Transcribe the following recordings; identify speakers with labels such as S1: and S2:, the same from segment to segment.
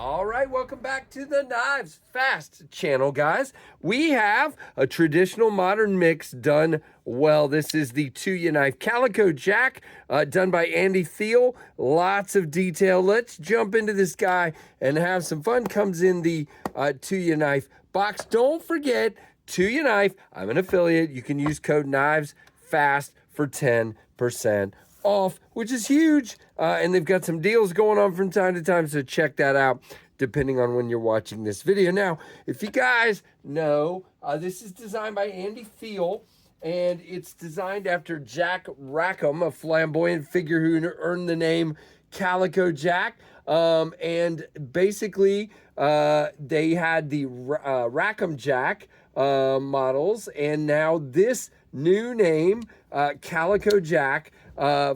S1: All right, welcome back to the Knives Fast channel, guys. We have a traditional modern mix done well. This is the Tuya Calico Jack, done by Andy Thiel. Lots of detail. Let's jump into this guy and have some fun. Comes in the Tuya Knife box. Don't forget, Tuya Knife, I'm an affiliate. You can use code Knives Fast for 10% off, which is huge, and they've got some deals going on from time to time, so check that out depending on when you're watching this video. Now, if you guys know, this is designed by Andy Thiel, and it's designed after Jack Rackham, a flamboyant figure who earned the name Calico Jack. And basically, they had the Rackham Jack models, and now this new name, Calico Jack,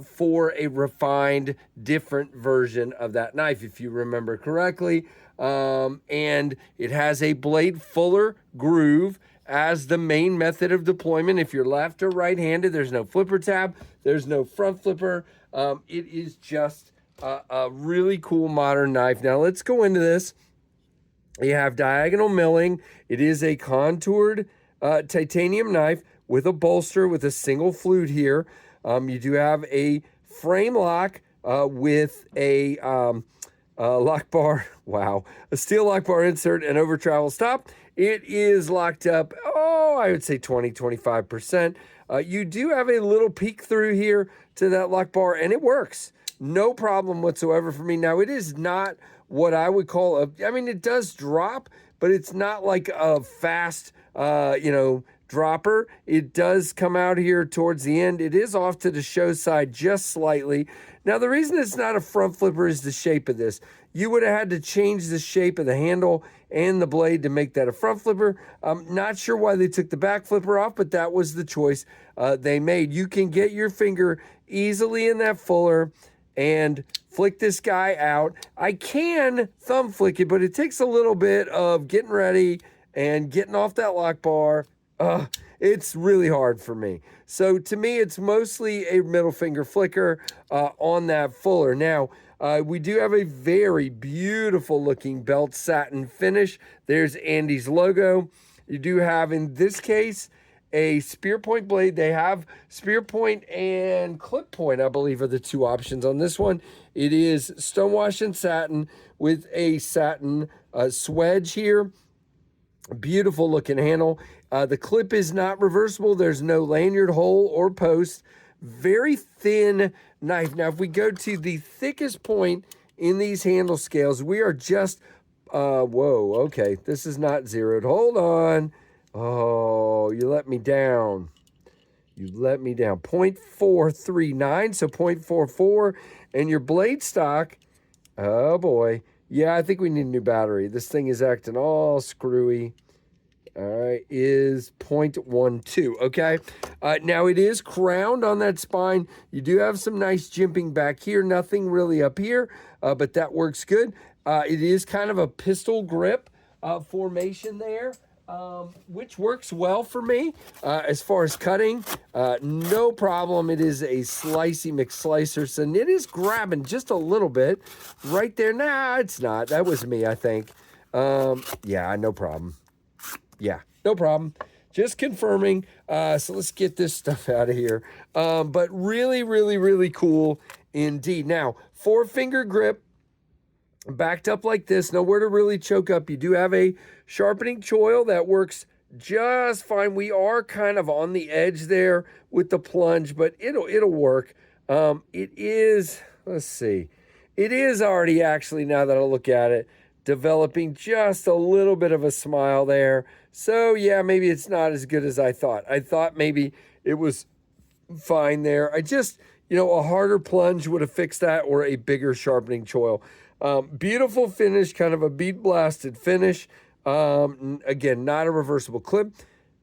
S1: for a refined, different version of that knife, if you remember correctly. And it has a blade fuller groove as the main method of deployment. If you're left or right-handed, there's no flipper tab, there's no front flipper. It is just a really cool modern knife. Now let's go into this. You have diagonal milling. It is a contoured titanium knife with a bolster with a single flute here. You do have a frame lock with a lock bar. Wow. A steel lock bar insert and over travel stop. It is locked up, I would say 20-25%. You do have a little peek through here to that lock bar, and it works. No problem whatsoever for me. Now, it is not what I would call it does drop, but it's not like a fast, dropper. It does come out here towards the end. It is off to the show side just slightly. Now, the reason it's not a front flipper is the shape of this. You would have had to change the shape of the handle and the blade to make that a front flipper. I'm not sure why they took the back flipper off, but that was the choice they made. You can get your finger easily in that fuller and flick this guy out. I can thumb flick it, but it takes a little bit of getting ready and getting off that lock bar. It's really hard for me. So to me, it's mostly a middle finger flicker on that fuller. Now, we do have a very beautiful looking belt satin finish. There's Andy's logo. You do have, in this case, a spear point blade. They have spear point and clip point, I believe, are the two options on this one. It is stonewash and satin with a satin swedge here. Beautiful looking handle. The clip is not reversible. There's no lanyard hole or post. Very thin knife. Now, if we go to the thickest point in these handle scales, we are just, whoa, okay. This is not zeroed. Hold on. Oh, you let me down. You let me down. 0.439, so 0.44. And your blade stock, oh boy. Yeah, I think we need a new battery. This thing is acting all screwy. All right, is 0.12, okay? Now, it is crowned on that spine. You do have some nice jimping back here. Nothing really up here, but that works good. It is kind of a pistol grip formation there, which works well for me. As far as cutting, no problem. It is a slicey McSlicer, so it is grabbing just a little bit right there. Nah, it's not. That was me, I think. Yeah, no problem. Yeah, no problem. Just confirming. So let's get this stuff out of here. But really, really, really cool indeed. Now, 4-finger grip, backed up like this, nowhere to really choke up. You do have a sharpening choil that works just fine. We are kind of on the edge there with the plunge, but it'll work. It is, let's see, it is already actually, now that I look at it, developing just a little bit of a smile there. So yeah, maybe it's not as good as I thought. I thought maybe it was fine there. I just, a harder plunge would have fixed that, or a bigger sharpening choil. Beautiful finish, kind of a bead blasted finish. Again, not a reversible clip.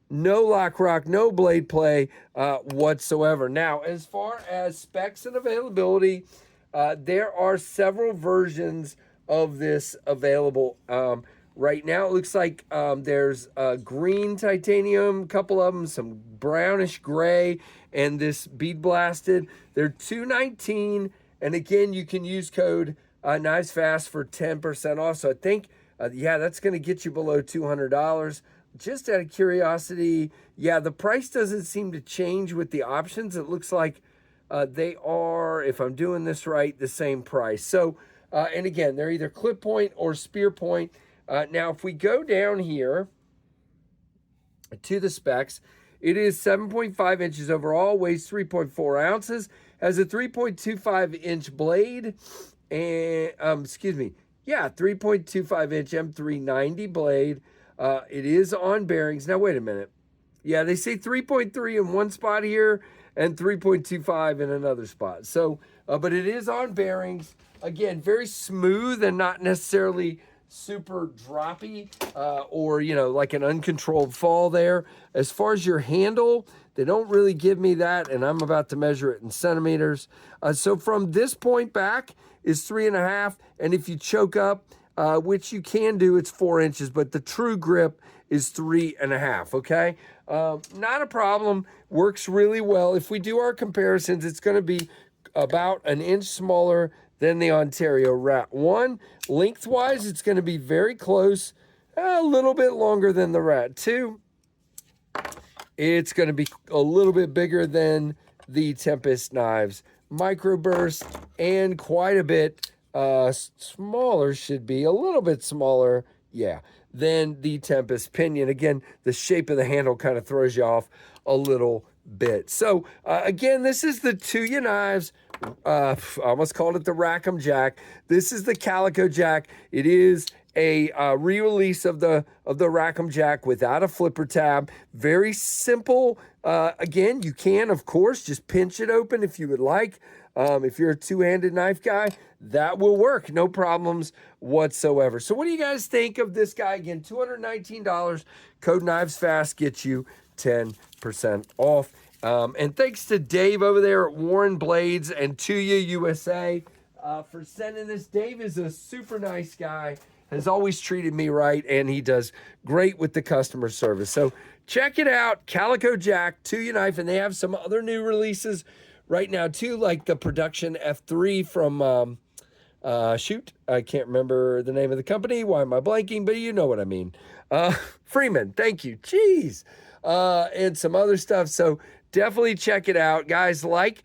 S1: No lock rock, no blade play whatsoever. Now, as far as specs and availability, there are several versions of this available. Right now, it looks like there's green titanium, a couple of them, some brownish gray, and this bead blasted. They're $219, and again, you can use code Knives Fast for 10% off. So I think, yeah, that's going to get you below $200. Just out of curiosity, yeah, the price doesn't seem to change with the options. It looks like they are, if I'm doing this right, the same price. So, and again, they're either clip point or spear point. Now, if we go down here to the specs, it is 7.5 inches overall, weighs 3.4 ounces, has a 3.25 inch blade, and, excuse me, yeah, 3.25 inch M390 blade. It is on bearings. Now, wait a minute. Yeah, they say 3.3 in one spot here and 3.25 in another spot. So, but it is on bearings. Again, very smooth and not necessarily super droppy or, you know, like an uncontrolled fall there. As far as your handle, they don't really give me that, and I'm about to measure it in centimeters. So from this point back is 3.5, and if you choke up, which you can do, it's 4 inches, but the true grip is 3.5, okay? Not a problem, works really well. If we do our comparisons, it's gonna be about an inch smaller than the Ontario Rat 1. Lengthwise, it's gonna be very close, a little bit longer than the Rat 2. It's gonna be a little bit bigger than the Tempest Knives Microburst, and quite a bit smaller, should be a little bit smaller, yeah, than the Tempest Pinion. Again, the shape of the handle kind of throws you off a little bit. So again, this is the Tuya Knives. I almost called it the Rackham Jack. This is the Calico Jack. It is a re-release of the Rackham Jack without a flipper tab. Very simple. Again, you can, of course, just pinch it open if you would like. If you're a two-handed knife guy, that will work. No problems whatsoever. So what do you guys think of this guy? Again, $219. Code Knives Fast gets you 10% off. And thanks to Dave over there at Warren Blades and Tuya USA for sending this. Dave is a super nice guy, has always treated me right, and he does great with the customer service. So check it out, Calico Jack, Tuya Knife, and they have some other new releases right now too, like the Production F3 from, shoot, I can't remember the name of the company. Why am I blanking? But you know what I mean. Freeman, thank you. Jeez. And some other stuff. So definitely check it out. Guys, like,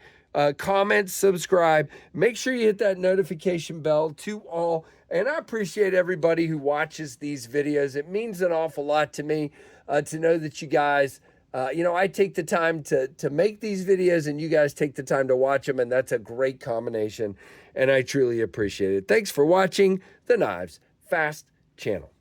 S1: comment, subscribe. Make sure you hit that notification bell to all. And I appreciate everybody who watches these videos. It means an awful lot to me to know that you guys, you know, I take the time to make these videos and you guys take the time to watch them. And that's a great combination. And I truly appreciate it. Thanks for watching the Knives Fast channel.